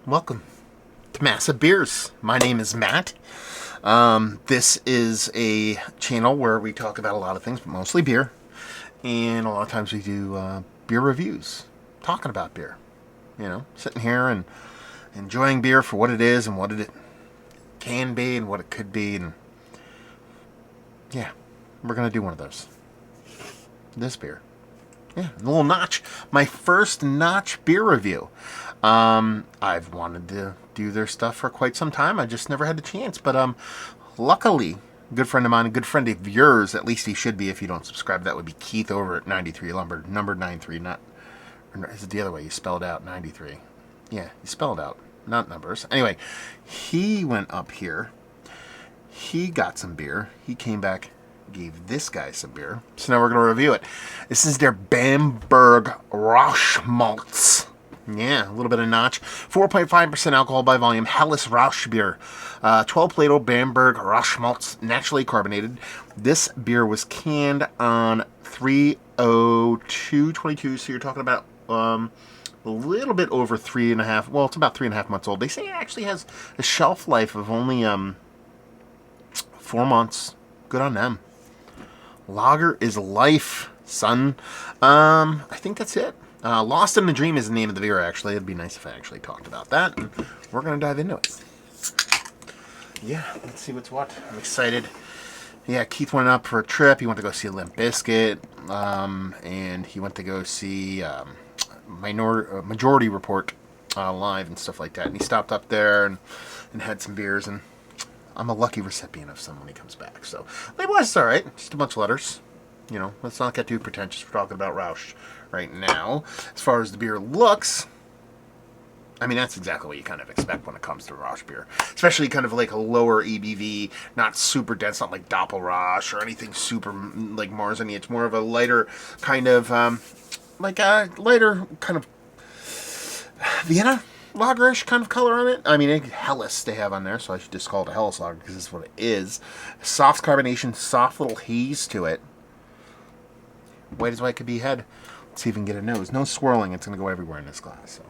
Welcome to Massive Beers. My name is Matt. This is a channel where we talk about a lot of things, but mostly beer. And a lot of times we do beer reviews, talking about beer. You know, sitting here and enjoying beer for what it is and what it can be and what it could be. And yeah, we're going to do one of those. This beer. Yeah, a little Notch. My first Notch beer review. I've wanted to do their stuff for quite some time. I just never had the chance. But luckily, a good friend of mine, a good friend of yours, at least he should be if you don't subscribe, that would be Keith over at 93 Lumber, number 93, not, or is it the other way? You spelled out 93. Yeah, you spelled out, not numbers. Anyway, he went up here. He got some beer. He came back, gave this guy some beer. So now we're going to review it. This is their Bamberg Rauch malts. Yeah, a little bit of Notch. 4.5% alcohol by volume. Helles Rauchbier. 12 Plato Bamberg Rauch malts, naturally carbonated. This beer was canned on 3/02/22, so you're talking about a little bit over 3.5. Well, it's about 3.5 months old. They say it actually has a shelf life of only 4 months. Good on them. Lager is life, son. I think that's it. Lost in the Dream is the name of the beer, actually. It'd be nice if I actually talked about that. And we're going to dive into it. Yeah, let's see what's what. I'm excited. Yeah, Keith went up for a trip. He went to go see Limp Bizkit. And he went to go see Majority Report live and stuff like that. And he stopped up there and had some beers. And I'm a lucky recipient of some when he comes back. So, label-wise, it's all right. Just a bunch of letters. You know, let's not get too pretentious. We're talking about Rauch right now. As far as the beer looks, I mean, that's exactly what you kind of expect when it comes to Rauch beer. Especially kind of like a lower ABV, not super dense, not like Doppelrauch or anything super like Marzen-y. It's more of a lighter kind of, like a lighter kind of Vienna lagerish kind of color on it. I mean, Helles they have on there, so I should just call it a Helles lager because this is what it is. Soft carbonation, soft little haze to it. White as white could be head. Let's see if we can get a nose. No swirling. It's going to go everywhere in this glass. So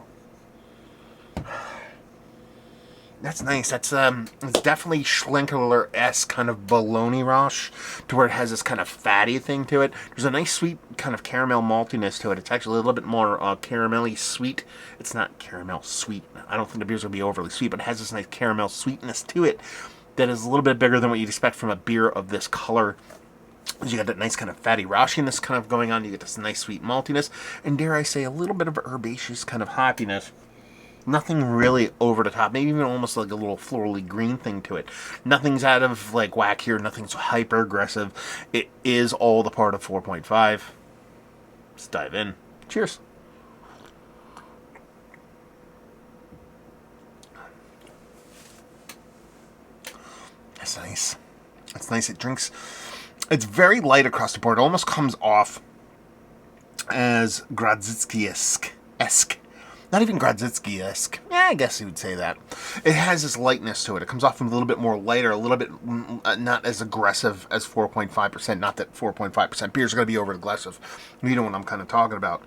that's nice. That's it's definitely Schlenkerler-esque kind of bologna Rauch, to where it has this kind of fatty thing to it. There's a nice sweet kind of caramel maltiness to it. It's actually a little bit more caramelly sweet. It's not caramel sweet. I don't think the beer's going to be overly sweet, but it has this nice caramel sweetness to it that is a little bit bigger than what you'd expect from a beer of this color. You got that nice kind of fatty Rauchiness kind of going on. You get this nice sweet maltiness. And dare I say, a little bit of herbaceous kind of hoppiness. Nothing really over the top. Maybe even almost like a little florally green thing to it. Nothing's out of like whack here. Nothing's hyper aggressive. It is all the part of 4.5. Let's dive in. Cheers. That's nice. That's nice. It drinks... It's very light across the board. It almost comes off as Grodzisky-esque. Not even Grodzisky-esque. Yeah, I guess you would say that. It has this lightness to it. It comes off a little bit more lighter, a little bit not as aggressive as 4.5%. Not that 4.5% beers are going to be over aggressive. You know what I'm kind of talking about.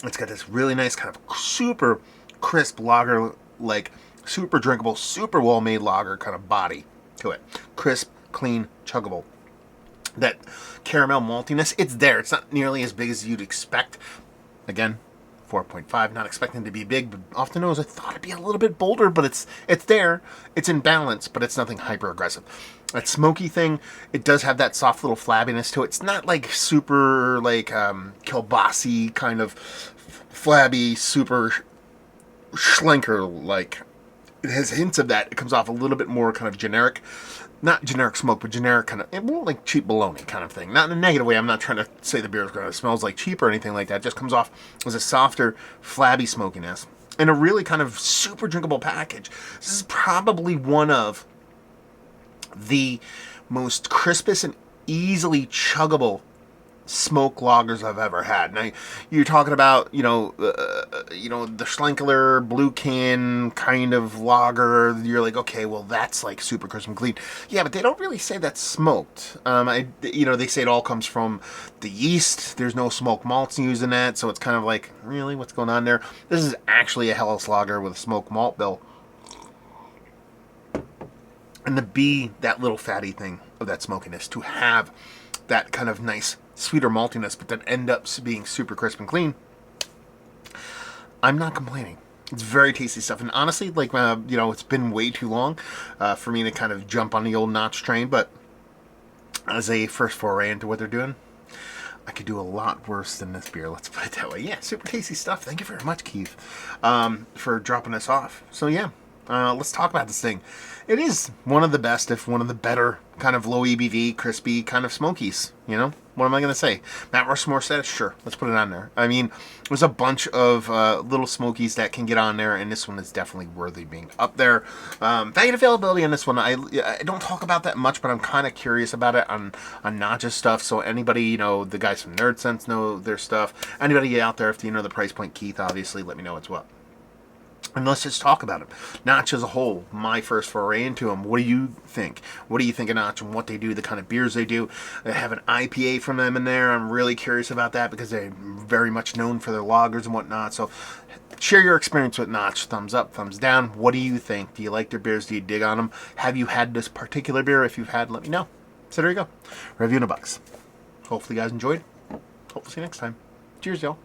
It's got this really nice kind of super crisp lager, like super drinkable, super well-made lager kind of body to it. Crisp, clean, chuggable. That caramel maltiness, it's there. It's not nearly as big as you'd expect. Again, 4.5, not expecting to be big, but off the nose, I thought it'd be a little bit bolder, but it's there. It's in balance, but it's nothing hyper-aggressive. That smoky thing, it does have that soft little flabbiness to it. It's not like super, like, kielbasi kind of flabby, super schlenker-like. It has hints of that. It comes off a little bit more kind of generic, not generic smoke, but generic kind of, it won't like cheap bologna kind of thing. Not in a negative way. I'm not trying to say the beer smells like cheap or anything like that. It just comes off as a softer, flabby smokiness in a really kind of super drinkable package. This is probably one of the most crispest and easily chuggable smoke lagers I've ever had. Now, you're talking about, the Schlenkler Blue Can kind of lager. You're like, okay, well, that's like super crisp and clean. Yeah, but they don't really say that's smoked. They say it all comes from the yeast. There's no smoked malts used in that, so it's kind of like, really, what's going on there? This is actually a Helles lager with a smoked malt bill. And to be that little fatty thing of that smokiness, to have that kind of nice sweeter maltiness, but then end up being super crisp and clean, I'm not complaining. It's very tasty stuff. And honestly, it's been way too long for me to kind of jump on the old Notch train, but as a first foray into what they're doing, I could do a lot worse than this beer. Let's put it that way. Yeah, super tasty stuff. Thank you very much, Keith, for dropping this off. So yeah, let's talk about this thing. It is one of the best, if one of the better, kind of low ABV, crispy kind of smokies. What am I going to say? Matt Rushmore said, sure, let's put it on there. I mean, there's a bunch of little smokies that can get on there, and this one is definitely worthy of being up there. Value and availability on this one, I don't talk about that much, but I'm kind of curious about it on not just stuff. So anybody, the guys from Nerd Sense know their stuff. Anybody out there, if you know the price point, Keith, obviously, let me know what's what. And let's just talk about it. Notch as a whole, my first foray into them. What do you think? What do you think of Notch and what they do, the kind of beers they do? They have an IPA from them in there. I'm really curious about that because they're very much known for their lagers and whatnot. So share your experience with Notch. Thumbs up, thumbs down. What do you think? Do you like their beers? Do you dig on them? Have you had this particular beer? If you've had, let me know. So there you go. Review in a box. Hopefully you guys enjoyed. Hope to see you next time. Cheers, y'all.